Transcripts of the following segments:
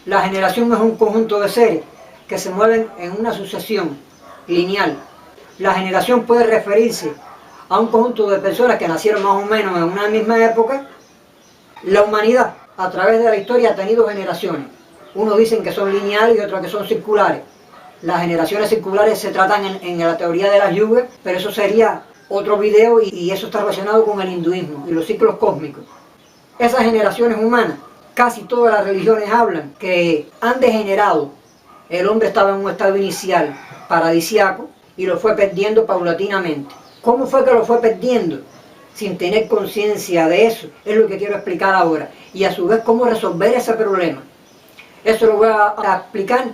La generación es un conjunto de seres que se mueven en una sucesión lineal. La generación puede referirse a un conjunto de personas que nacieron más o menos en una misma época. La humanidad, a través de la historia, ha tenido generaciones. Unos dicen que son lineales y otros que son circulares. Las generaciones circulares se tratan en la teoría de las yugas, pero eso sería otro video y eso está relacionado con el hinduismo y los ciclos cósmicos. Esas generaciones humanas, casi todas las religiones hablan que han degenerado. El hombre estaba en un estado inicial paradisiaco y lo fue perdiendo paulatinamente. ¿Cómo fue que lo fue perdiendo? Sin tener conciencia de eso, es lo que quiero explicar ahora. Y a su vez, cómo resolver ese problema. Eso lo voy a explicar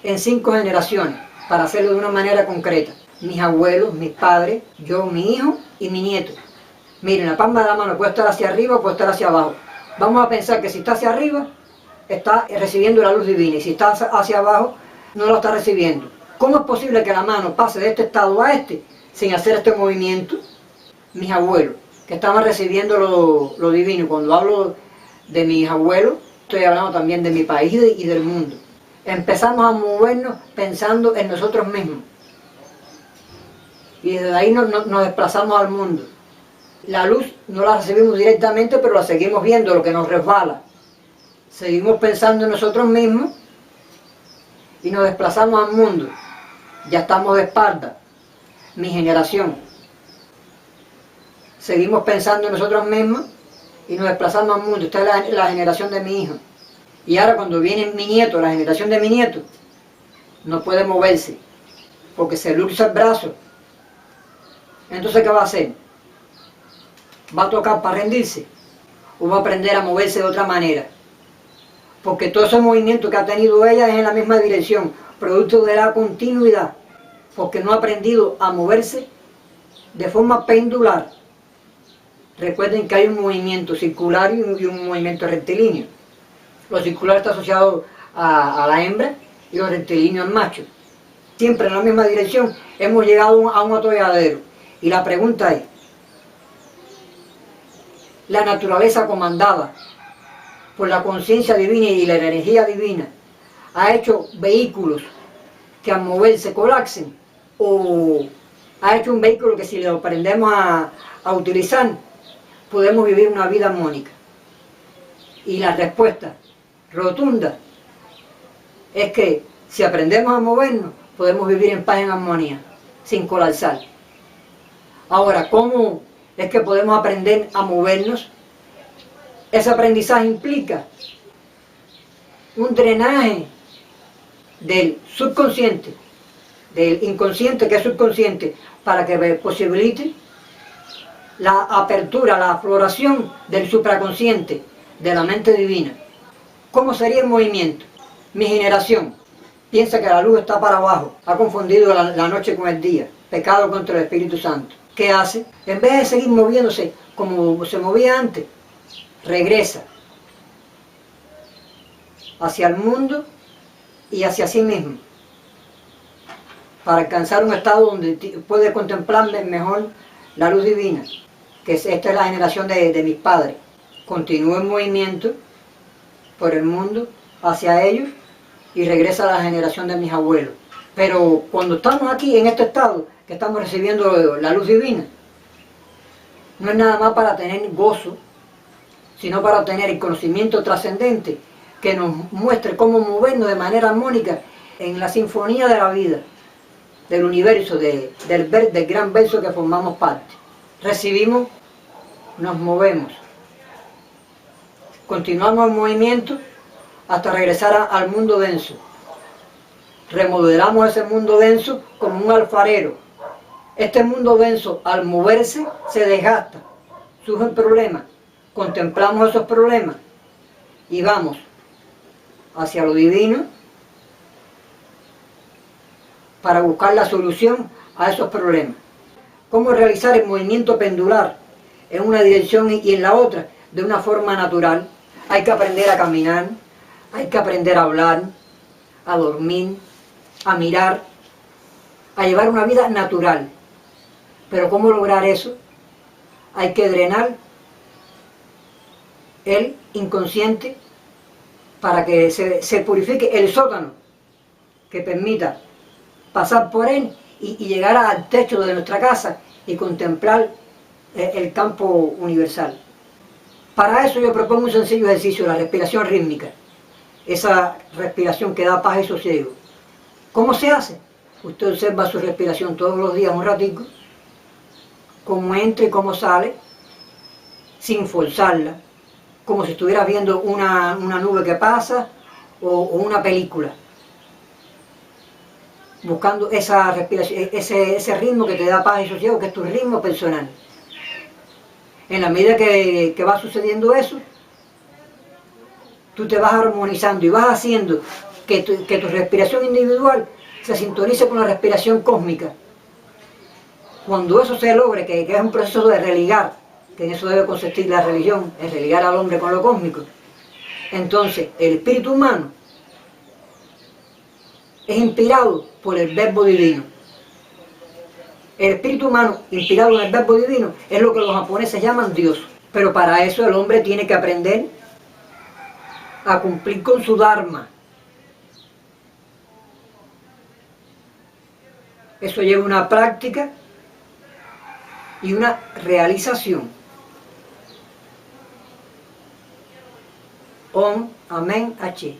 en 5 generaciones, para hacerlo de una manera concreta. Mis abuelos, mis padres, yo, mi hijo y mi nieto. Miren, la palma de la mano puede estar hacia arriba o puede estar hacia abajo. Vamos a pensar que si está hacia arriba, está recibiendo la luz divina, y si está hacia abajo, no lo está recibiendo. ¿Cómo es posible que la mano pase de este estado a este sin hacer este movimiento? Mis abuelos, que estaban recibiendo lo divino. Cuando hablo de mis abuelos, estoy hablando también de mi país y del mundo. Empezamos a movernos pensando en nosotros mismos. Y desde ahí nos desplazamos al mundo. La luz no la recibimos directamente, pero la seguimos viendo, lo que nos resbala. Seguimos pensando en nosotros mismos y nos desplazamos al mundo. Ya estamos de espalda. Mi generación. Seguimos pensando en nosotros mismos y nos desplazamos al mundo. Esta es la generación de mi hijo. Y ahora cuando viene mi nieto, la generación de mi nieto, no puede moverse, porque se luxa el brazo. Entonces, ¿qué va a hacer? ¿Va a tocar para rendirse? ¿O va a aprender a moverse de otra manera? Porque todo ese movimiento que ha tenido ella es en la misma dirección, producto de la continuidad, porque no ha aprendido a moverse de forma pendular. Recuerden que hay un movimiento circular y un movimiento rectilíneo. Lo circular está asociado a la hembra y lo rectilíneo al macho. Siempre en la misma dirección. Hemos llegado a un atolladero. Y la pregunta es, la naturaleza comandada por la conciencia divina y la energía divina ha hecho vehículos que al moverse colapsen, o ha hecho un vehículo que si lo aprendemos a utilizar podemos vivir una vida armónica. Y la respuesta rotunda es que si aprendemos a movernos podemos vivir en paz y en armonía sin colapsar. Ahora, ¿cómo es que podemos aprender a movernos? Ese aprendizaje implica un drenaje del subconsciente, del inconsciente que es subconsciente, para que posibilite la apertura, la afloración del supraconsciente, de la mente divina. ¿Cómo sería el movimiento? Mi generación piensa que la luz está para abajo, ha confundido la noche con el día, pecado contra el Espíritu Santo. ¿Qué hace? En vez de seguir moviéndose como se movía antes, regresa hacia el mundo y hacia sí mismo, para alcanzar un estado donde puede contemplar mejor la luz divina, que esta es la generación de mis padres. Continúa el movimiento por el mundo hacia ellos y regresa a la generación de mis abuelos. Pero cuando estamos aquí en este estado, que estamos recibiendo la luz divina, no es nada más para tener gozo, sino para obtener el conocimiento trascendente que nos muestre cómo movernos de manera armónica en la sinfonía de la vida, del universo, del gran verso que formamos parte. Recibimos, nos movemos, continuamos el movimiento hasta regresar al mundo denso. Remodelamos ese mundo denso como un alfarero. Este mundo denso, al moverse, se desgasta, surgen problemas. Contemplamos esos problemas y vamos hacia lo divino para buscar la solución a esos problemas. ¿Cómo realizar el movimiento pendular en una dirección y en la otra de una forma natural? Hay que aprender a caminar, hay que aprender a hablar, a dormir, a mirar, a llevar una vida natural. Pero ¿cómo lograr eso? Hay que drenar el inconsciente para que se purifique el sótano, que permita pasar por él y llegar al techo de nuestra casa y contemplar el campo universal. Para eso yo propongo un sencillo ejercicio, la respiración rítmica, esa respiración que da paz y sosiego. ¿Cómo se hace? Usted observa su respiración todos los días un ratico, cómo entra y cómo sale, sin forzarla, como si estuviera viendo una nube que pasa o una película, buscando esa respiración, ese ritmo que te da paz y sosiego, que es tu ritmo personal. En la medida que va sucediendo eso, tú te vas armonizando y vas haciendo que tu respiración individual se sintonice con la respiración cósmica. Cuando eso se logre, que es un proceso de religar, que en eso debe consistir la religión, en religar al hombre con lo cósmico, entonces el espíritu humano es inspirado por el verbo divino. El espíritu humano inspirado en el verbo divino es lo que los japoneses llaman Dios. Pero para eso el hombre tiene que aprender a cumplir con su dharma. Eso lleva una práctica y una realización. Om, Amén, H.